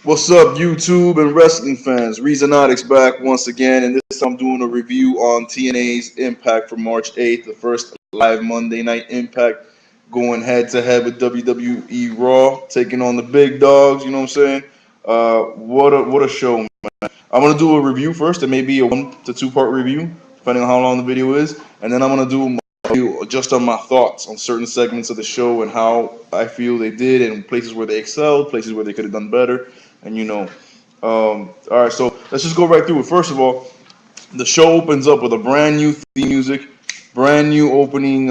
What's up, YouTube and wrestling fans? Reezonotix back once again, and this time I'm doing a review on TNA's Impact for March 8th, the first live Monday Night Impact, going head-to-head with WWE Raw, taking on the big dogs, you know what I'm saying? What a show, man. I'm going to do a review first, it may be a 1 to 2 part review, depending on how long the video is, and then I'm going to do my review just on my thoughts on certain segments of the show and how I feel they did, and places where they excelled, places where they could have done better. And all right, so let's just go right through it. First of all, the show opens up with a brand new theme music, brand new opening,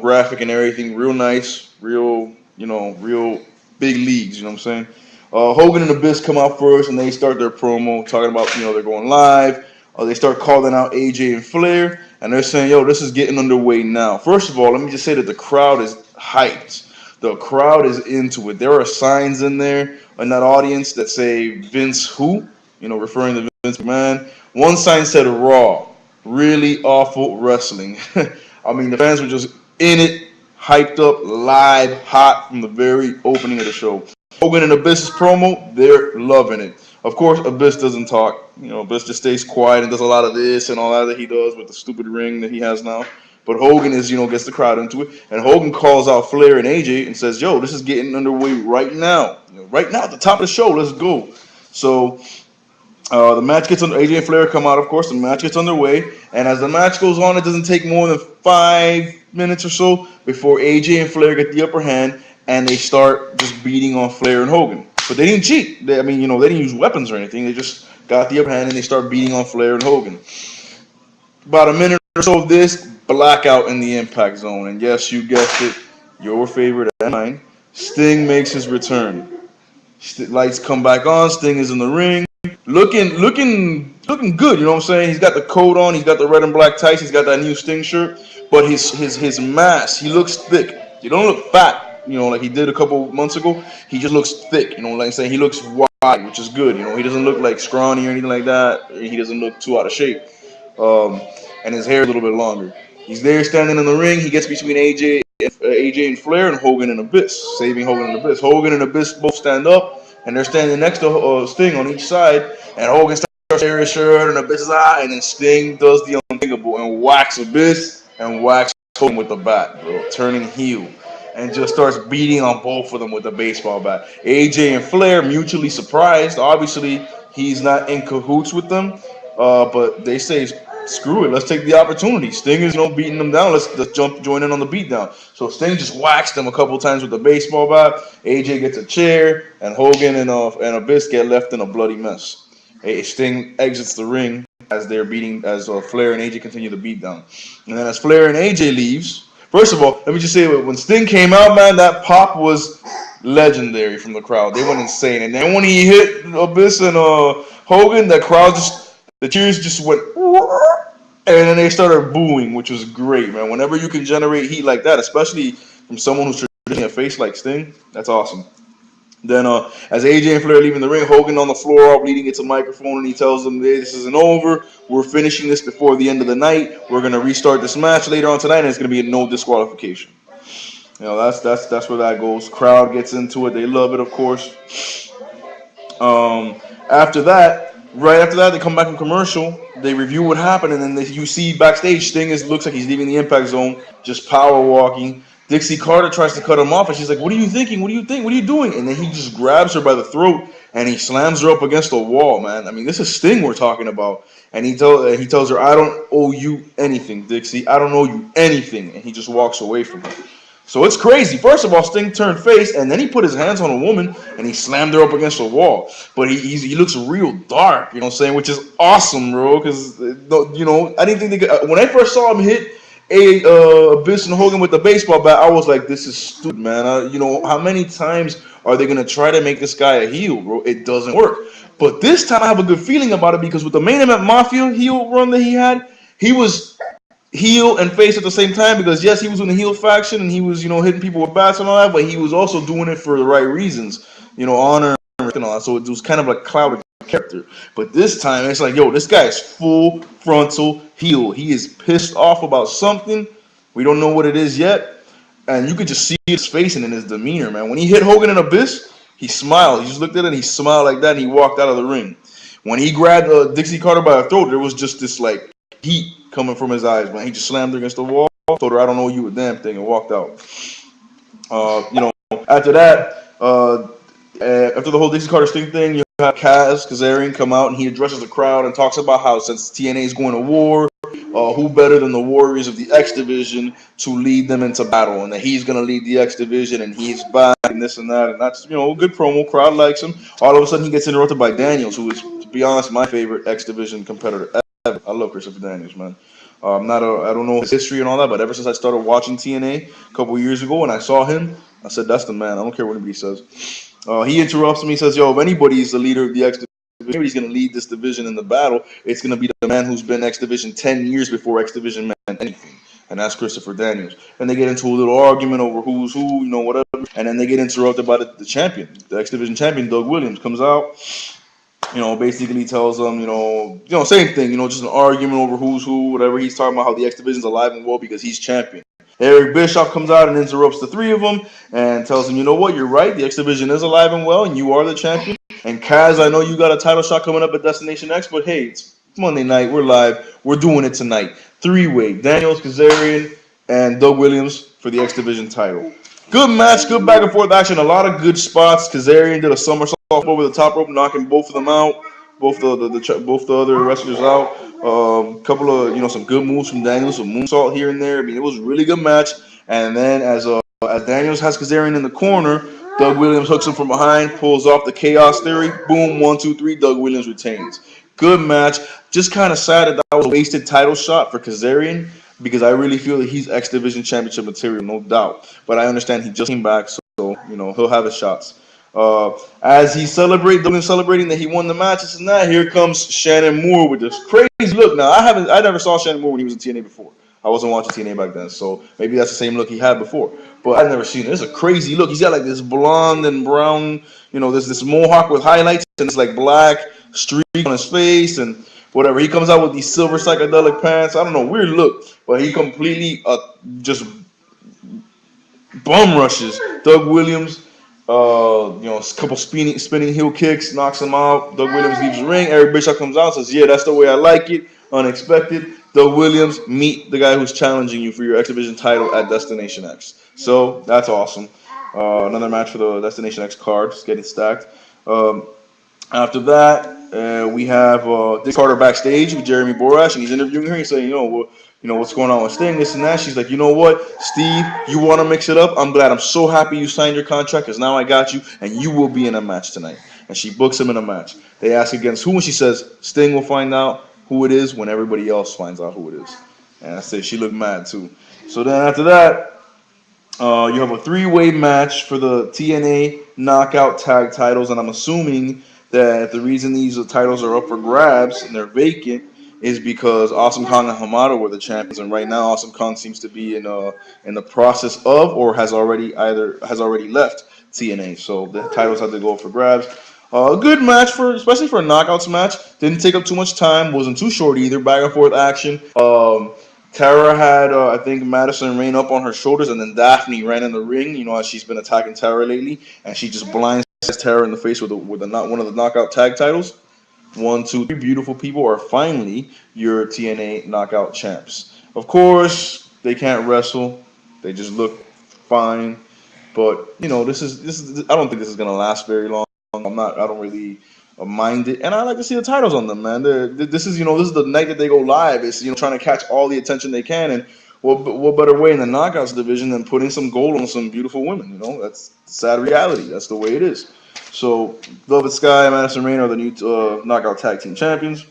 graphic and everything, real nice, real big leagues, you know what I'm saying? Hogan and Abyss come out first, and they start their promo talking about, they're going live. They start calling out AJ and Flair, and they're saying, yo, this is getting underway now. First of all, let me just say that the crowd is hyped. The crowd is into it. There are signs in there in that audience that say Vince who, referring to Vince McMahon. One sign said Raw, really awful wrestling. I mean, the fans were just in it, hyped up, live, hot from the very opening of the show. Hogan and Abyss's promo, they're loving it. Of course, Abyss doesn't talk. Abyss just stays quiet and does a lot of this and all that he does with the stupid ring that he has now. But Hogan gets the crowd into it, and Hogan calls out Flair and AJ and says, "Yo, this is getting underway right now. Right now at the top of the show. Let's go." So the match gets under. AJ and Flair come out, of course. The match gets underway, and as the match goes on, it doesn't take more than 5 minutes or so before AJ and Flair get the upper hand, and they start just beating on Flair and Hogan. But they didn't cheat. They didn't use weapons or anything. They just got the upper hand, and they start beating on Flair and Hogan. About a minute or so of this, blackout in the Impact Zone, and yes, you guessed it, your favorite and mine, Sting makes his return. Lights come back on. Sting is in the ring, looking good. You know what I'm saying? He's got the coat on. He's got the red and black tights. He's got that new Sting shirt. But his mass, he looks thick. He don't look fat. Like he did a couple months ago. He just looks thick. Like I'm saying, he looks wide, which is good. He doesn't look like scrawny or anything like that. He doesn't look too out of shape. And his hair is a little bit longer. He's there standing in the ring. He gets between AJ and Flair and Hogan and Abyss, saving Hogan and Abyss. Hogan and Abyss both stand up, and they're standing next to Sting on each side. And Hogan starts to tear his shirt, and Abyss's eye, and then Sting does the unthinkable and whacks Abyss and whacks Hogan with the bat, bro, turning heel, and just starts beating on both of them with a baseball bat. AJ and Flair mutually surprised. Obviously, he's not in cahoots with them, but they say, screw it, let's take the opportunity. Sting is beating them down. Let's join in on the beatdown. So Sting just whacks them a couple times with the baseball bat. AJ gets a chair, and Hogan and Abyss get left in a bloody mess. Sting exits the ring as Flair and AJ continue the beatdown. And then as Flair and AJ leaves, first of all, let me just say, when Sting came out, man, that pop was legendary from the crowd. They went insane. And then when he hit Abyss and Hogan, the cheers just went, and then they started booing, which was great, man. Whenever you can generate heat like that, especially from someone who's traditionally a face like Sting, that's awesome. Then as AJ and Flair leaving the ring, Hogan on the floor, bleeding into a microphone, and he tells them, hey, this isn't over. We're finishing this before the end of the night. We're going to restart this match later on tonight, and it's going to be a no disqualification. That's where that goes. Crowd gets into it. They love it, of course. Right after that, they come back from commercial. They review what happened, and then you see backstage, Sting looks like he's leaving the Impact Zone, just power walking. Dixie Carter tries to cut him off, and she's like, "What are you thinking? What are you thinking? What are you doing?" And then he just grabs her by the throat, and he slams her up against the wall, man. I mean, this is Sting we're talking about. And he tells her, "I don't owe you anything, Dixie. I don't owe you anything." And he just walks away from her. So it's crazy. First of all, Sting turned face, and then he put his hands on a woman, and he slammed her up against the wall. But he looks real dark, you know what I'm saying, which is awesome, bro, because, I didn't think they could. When I first saw him hit Abyss and Hogan with the baseball bat, I was like, this is stupid, man. How many times are they going to try to make this guy a heel, bro? It doesn't work. But this time I have a good feeling about it, because with the Main Event Mafia heel run that he had, he was heel and face at the same time, because yes, he was in the heel faction and he was, hitting people with bats and all that, but he was also doing it for the right reasons, honor and all that. So it was kind of like clouded character. But this time it's like, yo, this guy is full frontal heel. He is pissed off about something. We don't know what it is yet. And you could just see his face and in his demeanor, man. When he hit Hogan and Abyss, He smiled. He just looked at it and he smiled like that and he walked out of the ring. When he grabbed Dixie Carter by the throat, there was just this like heat coming from his eyes, man. He just slammed her against the wall, told her, "I don't know you a damn thing," and walked out. After that, after the whole Dixie Carter Sting thing, you have Kazarian come out and he addresses the crowd and talks about how since TNA is going to war, who better than the Warriors of the X Division to lead them into battle, and that he's going to lead the X Division and he's back and this and that, and that's a good promo. Crowd likes him. All of a sudden, he gets interrupted by Daniels, who is, to be honest, my favorite X Division competitor ever. I love Christopher Daniels, man. I don't know his history and all that, but ever since I started watching TNA a couple years ago and I saw him, I said, that's the man. I don't care what anybody says. He interrupts me. He says, "Yo, if anybody's the leader of the X Division, if anybody's going to lead this division in the battle, it's going to be the man who's been X Division 10 years before X Division meant anything." And that's Christopher Daniels. And they get into a little argument over who's who, whatever. And then they get interrupted by the champion, the X Division champion, Doug Williams, comes out. Basically tells them, same thing, just an argument over who's who, whatever. He's talking about how the X Division's alive and well because he's champion. Eric Bischoff comes out and interrupts the three of them and tells them, "You know what, you're right, the X Division is alive and well and you are the champion. And Kaz, I know you got a title shot coming up at Destination X, but hey, it's Monday night, we're live, we're doing it tonight. Three-way, Daniels, Kazarian, and Doug Williams for the X Division title." Good match, good back and forth action, a lot of good spots. Kazarian did a somersault over the top rope, knocking both of them out, both the other wrestlers out. Couple of some good moves from Daniels, some moonsault here and there. I mean, it was a really good match. And then as Daniels has Kazarian in the corner, Doug Williams hooks him from behind, pulls off the Chaos Theory. Boom, 1, 2, 3. Doug Williams retains. Good match. Just kind of sad that was a wasted title shot for Kazarian, because I really feel that he's X Division Championship material, no doubt. But I understand he just came back, so he'll have his shots. As he's celebrating that he won the match, and that, here comes Shannon Moore with this crazy look. Now I never saw Shannon Moore when he was in TNA before. I wasn't watching TNA back then, so maybe that's the same look he had before. But I've never seen it. It's a crazy look. He's got like this blonde and brown, this mohawk with highlights and it's like black streak on his face and whatever. He comes out with these silver psychedelic pants. I don't know, weird look, but he completely just bum rushes Doug Williams. A couple spinning heel kicks, knocks him out. Doug Williams leaves the ring. Eric Bischoff comes out and says, "Yeah, that's the way I like it." Unexpected. Doug Williams, meet the guy who's challenging you for your X Division title at Destination X. So that's awesome. Another match for the Destination X card, just getting stacked. After that, we have Dick Carter backstage with Jeremy Borash, and he's interviewing her. He's saying, what's going on with Sting, this and that. She's like, "You know what, Steve, you want to mix it up? I'm glad. I'm so happy you signed your contract because now I got you, and you will be in a match tonight." And she books him in a match. They ask against who, and she says, "Sting will find out who it is when everybody else finds out who it is." And I say she looked mad too. So then after that, you have a three-way match for the TNA Knockout Tag titles, and I'm assuming that the reason these titles are up for grabs and they're vacant is because Awesome Kong and Hamada were the champions, and right now Awesome Kong seems to be in the process of or has already left TNA. So the titles had to go up for grabs. A good match especially for a knockouts match. Didn't take up too much time. Wasn't too short either. Back and forth action. Tara had I think Madison Rain up on her shoulders, and then Daphne ran in the ring. As she's been attacking Tara lately, and she just blindsides Tara in the face with one of the knockout tag titles. 1, 2, 3 beautiful people are finally your TNA knockout champs. Of course, they can't wrestle. They just look fine. But this is I don't think this is gonna last very long. I don't really mind it, and I like to see the titles on them, man. This is the night that they go live. It's trying to catch all the attention they can, and what better way in the knockouts division than putting some gold on some beautiful women? That's sad reality. That's the way it is. So Velvet Sky and Madison Rain are the new knockout tag team champions.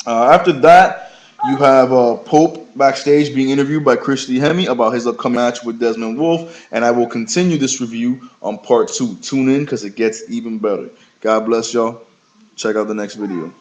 After that, you have Pope backstage being interviewed by Christy Hemme about his upcoming match with Desmond Wolfe, and I will continue this review on part 2. Tune in because it gets even better. God bless y'all. Check out the next video.